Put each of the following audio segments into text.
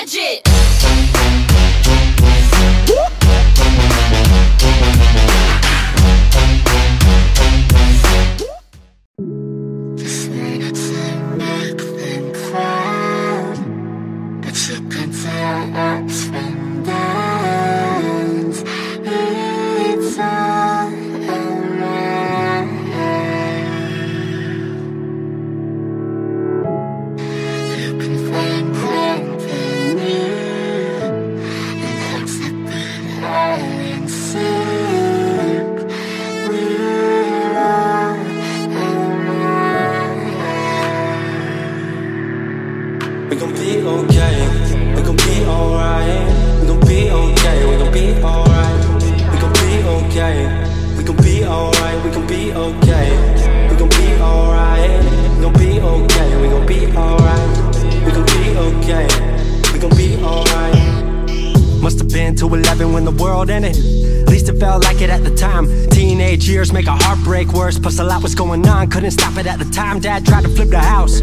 gadget. We gon' be okay, we gon' be alright. We gon' be okay, we gon' be alright. We gon' be okay, we gon' be alright. We gon' be okay, we gon' be alright. We gon' be okay, we gon' be alright. We gon' be okay, we gon' be alright. Must have been 211 when the world ended. At least it felt like it at the time. Teenage years make a heartbreak worse. Plus a lot was going on, couldn't stop it at the time. Dad tried to flip the house.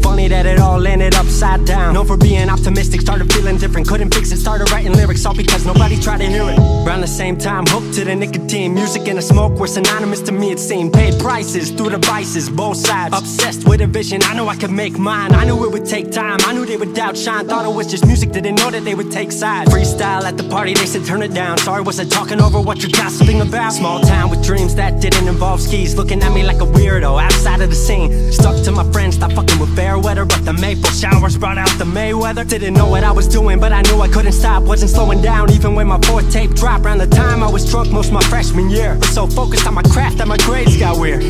Funny that it all ended upside down. Known for being optimistic, started feeling different. Couldn't fix it, started writing lyrics, all because nobody tried to hear it. Around the same time, hooked to the nicotine. Music and the smoke were synonymous to me, it seemed. Paid prices through the vices, both sides. Obsessed with a vision, I knew I could make mine. I knew it would take time, I knew they would outshine. Thought it was just music, didn't know that they would take sides. Freestyle at the party, they said turn it down. Sorry, was I talking over what you're gossiping about? Small town with dreams that didn't involve skis. Looking at me like a weirdo, outside of the scene. Stuck to my friends, stopped fucking with fair weather. But the maple showers brought out the Mayweather. Didn't know what I was doing, but I knew I couldn't stop. Wasn't slowing down, even when my fourth tape dropped. Around the time I was drunk most my freshman year. Was so focused on my craft that my grades got weird.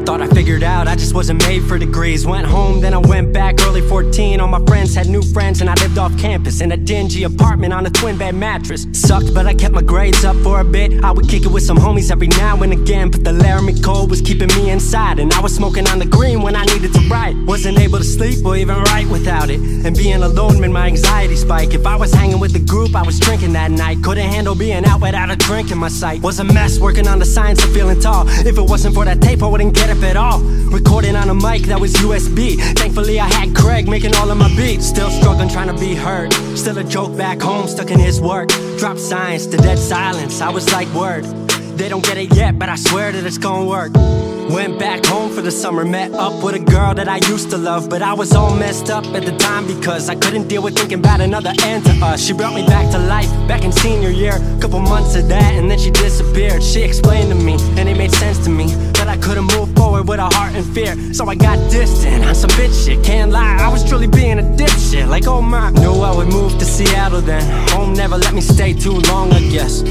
Thought I figured out, I just wasn't made for degrees. Went home, then I went back, early 14. All my friends had new friends and I lived off campus in a dingy apartment on a twin bed mattress. Sucked, but I kept my grades up for a bit. I would kick it with some homies every now and again, but the Laramie cold was keeping me inside. And I was smoking on the green when I needed to write. Wasn't able to sleep or even write without it. And being alone made my anxiety spike. If I was hanging with the group, I was drinking that night. Couldn't handle being out without a drink in my sight. Was a mess working on the science of feeling tall. If it wasn't for that tape, I wouldn't get up at all. Recording on a mic that was USB. Thankfully I had Craig making all of my beats. Still struggling trying to be heard. Still a joke back home, stuck in his work. Dropped science to dead silence, I was like word. They don't get it yet, but I swear that it's gonna work. Went back home for the summer, met up with a girl that I used to love. But I was all messed up at the time because I couldn't deal with thinking about another end to us. She brought me back to life, back in senior year. Couple months of that and then she disappeared. She explained to me, and it made sense to me, that I couldn't move forward with a heart in fear. So I got distant on some bitch shit, can't lie, I was truly being a dipshit. Like oh my, knew I would move to Seattle then. Home never let me stay too long, I guess.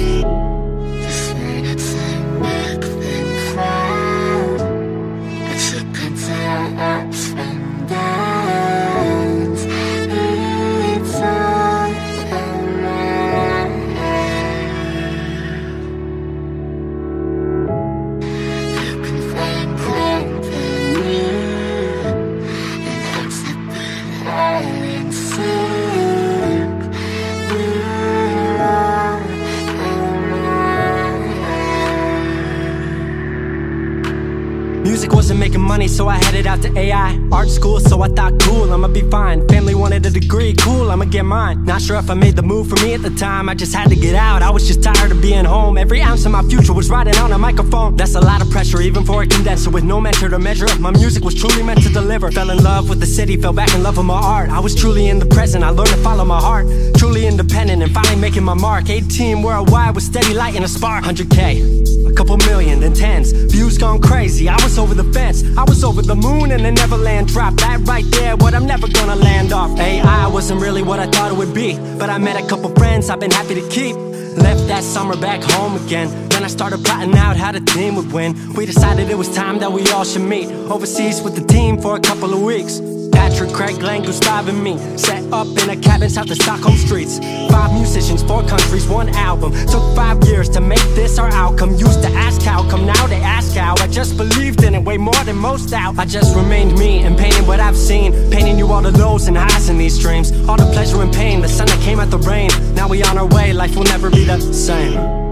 Music wasn't making money, so I headed out to AI art school, so I thought cool, I'ma be fine. Family wanted a degree, cool, I'ma get mine. Not sure if I made the move for me at the time, I just had to get out. I was just tired of being home. Every ounce of my future was riding on a microphone. That's a lot of pressure, even for a condenser with no mentor to measure up. My music was truly meant to deliver. Fell in love with the city, fell back in love with my art. I was truly in the present, I learned to follow my heart. Truly independent and finally making my mark. 18 worldwide with steady light and a spark. 100K, a couple million, then tens. Views gone crazy, I was over the fence. I was over the moon and the Neverland drop. That right there, what I'm never gonna land off. AI wasn't really what I thought it would be, but I met a couple friends I've been happy to keep. Left that summer back home again. Then I started plotting out how the team would win. We decided it was time that we all should meet overseas with the team for a couple of weeks. Patrick, Craig, Glenn, Gustav and me set up in a cabin south of Stockholm streets. 5 musicians, 4 countries, 1 album. Took 5 years to make this our outcome. Used to ask how come, now they ask how. I just believed in it way more than most out. I just remained me and painted what I've seen, painting you all the lows and highs in these dreams. All the pleasure and pain, the sun that came out the rain. Now we on our way, life will never be the same.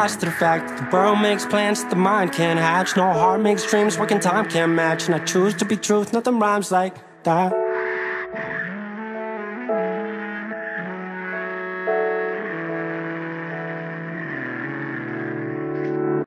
To the fact that the world makes plans that the mind can't hatch. No heart makes dreams, working time can't match. And I choose to be truth, nothing rhymes like that.